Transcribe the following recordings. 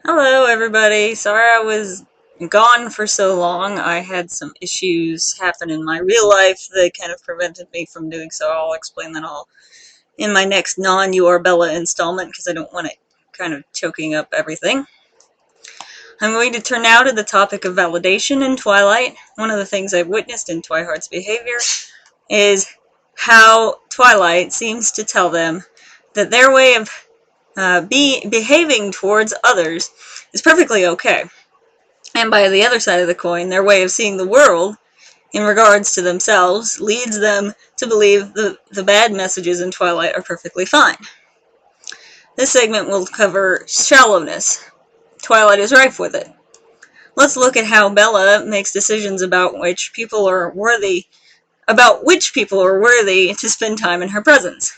Hello, everybody. Sorry I was gone for so long. I had some issues happen in my real life that kind of prevented me from doing so. I'll explain that all in my next non-You Are Bella installment because I don't want it kind of choking up everything. I'm going to turn now to the topic of validation in Twilight. One of the things I've witnessed in Twihart's behavior is how Twilight seems to tell them that their way of behaving towards others is perfectly okay. And by the other side of the coin, their way of seeing the world in regards to themselves leads them to believe the bad messages in Twilight are perfectly fine. This segment will cover shallowness. Twilight is rife with it. Let's look at how Bella makes decisions about which people are worthy to spend time in her presence.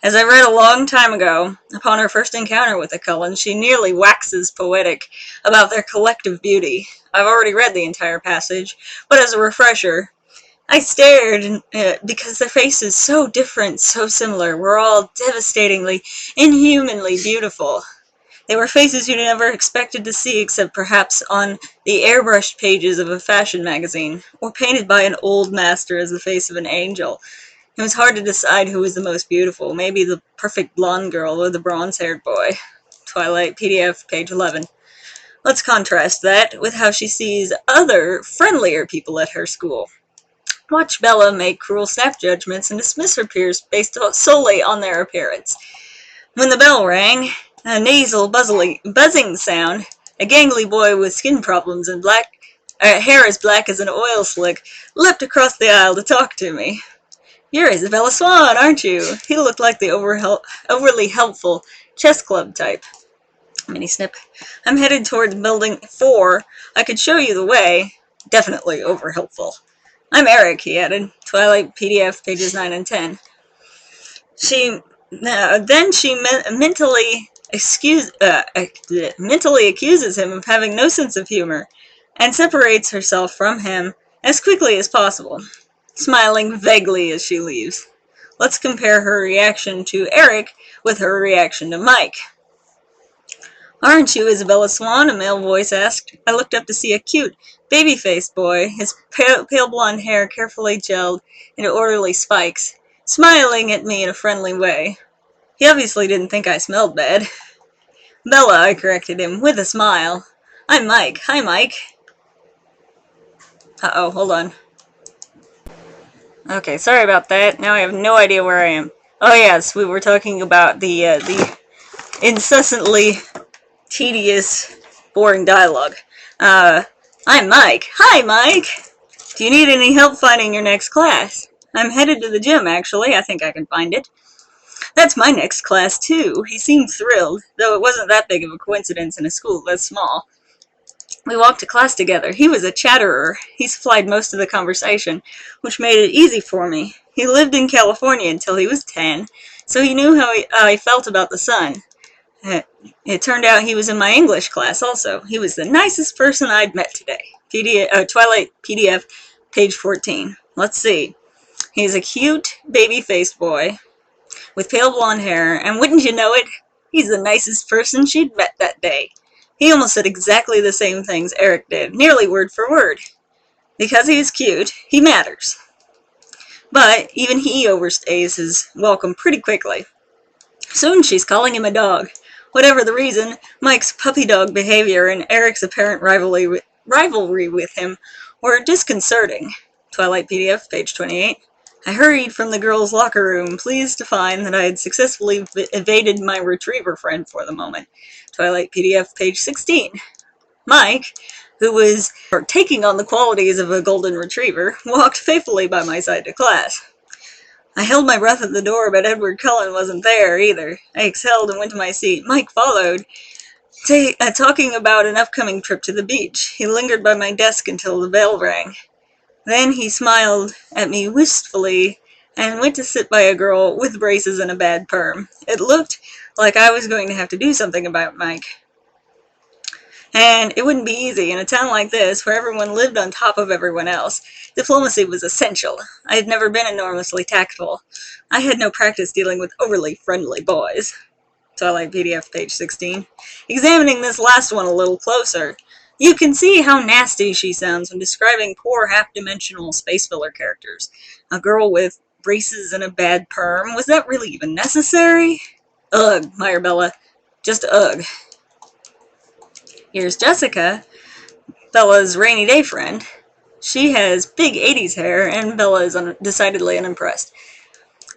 As I read a long time ago, upon her first encounter with the Cullens, she nearly waxes poetic about their collective beauty. I've already read the entire passage, but as a refresher, I stared because their faces so different, so similar, were all devastatingly, inhumanly beautiful. They were faces you never expected to see except perhaps on the airbrushed pages of a fashion magazine, or painted by an old master as the face of an angel. It was hard to decide who was the most beautiful, maybe the perfect blonde girl or the bronze-haired boy. Twilight PDF, page 11. Let's contrast that with how she sees other, friendlier people at her school. Watch Bella make cruel snap judgments and dismiss her peers based solely on their appearance. When the bell rang, a nasal, buzzing sound, a gangly boy with skin problems and hair as black as an oil slick, leapt across the aisle to talk to me. "You're Isabella Swan, aren't you?" He looked like the overly helpful chess club type. Mini snip. "I'm headed towards building 4. I could show you the way." Definitely over helpful. "I'm Eric," he added. Twilight PDF, pages 9 and 10. Then she mentally accuses him of having no sense of humor, and separates herself from him as quickly as possible, smiling vaguely as she leaves. Let's compare her reaction to Eric with her reaction to Mike. "Aren't you Isabella Swan?" a male voice asked. I looked up to see a cute, baby-faced boy, his pale blonde hair carefully gelled into orderly spikes, smiling at me in a friendly way. He obviously didn't think I smelled bad. "Bella," I corrected him, with a smile. "I'm Mike. Hi, Mike." Uh-oh, hold on. Okay, sorry about that. Now I have no idea where I am. Oh yes, we were talking about the incessantly tedious, boring dialogue. I'm Mike. Hi, Mike! Do you need any help finding your next class? I'm headed to the gym, actually. I think I can find it. That's my next class, too. He seemed thrilled, though it wasn't that big of a coincidence in a school this small. We walked to class together. He was a chatterer. He supplied most of the conversation, which made it easy for me. He lived in California until he was 10, so he knew how I felt about the sun. It turned out he was in my English class also. He was the nicest person I'd met today. Twilight PDF, page 14. Let's see. He's a cute, baby-faced boy with pale blonde hair, and wouldn't you know it, he's the nicest person she'd met that day. He almost said exactly the same things Eric did, nearly word for word. Because he is cute, he matters. But even he overstays his welcome pretty quickly. Soon she's calling him a dog. Whatever the reason, Mike's puppy dog behavior and Eric's apparent rivalry with him were disconcerting. Twilight PDF, page 28. I hurried from the girls' locker room, pleased to find that I had successfully evaded my retriever friend for the moment. Twilight PDF, page 16. Mike, who was taking on the qualities of a golden retriever, walked faithfully by my side to class. I held my breath at the door, but Edward Cullen wasn't there either. I exhaled and went to my seat. Mike followed, talking about an upcoming trip to the beach. He lingered by my desk until the bell rang. Then he smiled at me wistfully and went to sit by a girl with braces and a bad perm. It looked like I was going to have to do something about Mike. And it wouldn't be easy in a town like this, where everyone lived on top of everyone else. Diplomacy was essential. I had never been enormously tactful. I had no practice dealing with overly friendly boys. Twilight PDF, page 16. Examining this last one a little closer, you can see how nasty she sounds when describing poor half-dimensional space filler characters. A girl with braces and a bad perm. Was that really even necessary? Ugh, Meyer Bella. Just ugh. Here's Jessica, Bella's rainy day friend. She has big 80s hair, and Bella is decidedly unimpressed.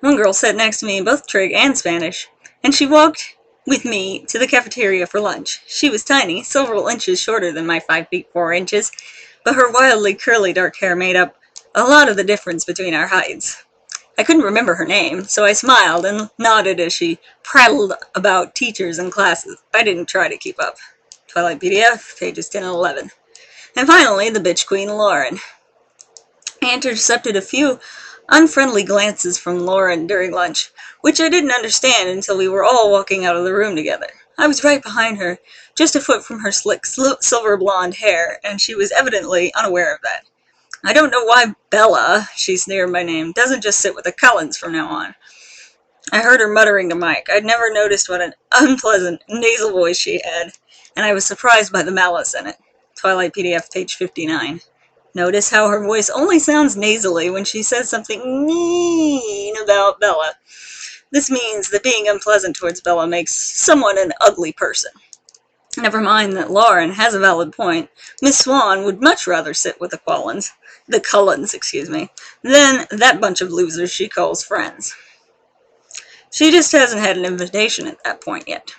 One girl sat next to me in both trig and Spanish, and she walked with me to the cafeteria for lunch. She was tiny, several inches shorter than my 5 feet 4 inches, but her wildly curly dark hair made up a lot of the difference between our heights. I couldn't remember her name, so I smiled and nodded as she prattled about teachers and classes. I didn't try to keep up. Twilight PDF, pages 10 and 11. And finally, the bitch queen, Lauren. I intercepted a few unfriendly glances from Lauren during lunch, which I didn't understand until we were all walking out of the room together. I was right behind her, just a foot from her slick silver blonde hair, and she was evidently unaware of that. I don't know why Bella, she sneered my name, doesn't just sit with the Cullens from now on. I heard her muttering to Mike. I'd never noticed what an unpleasant nasal voice she had, and I was surprised by the malice in it. Twilight PDF, page 59. Notice how her voice only sounds nasally when she says something mean about Bella. This means that being unpleasant towards Bella makes someone an ugly person. Never mind that Lauren has a valid point. Miss Swan would much rather sit with the Cullens, than that bunch of losers she calls friends. She just hasn't had an invitation at that point yet.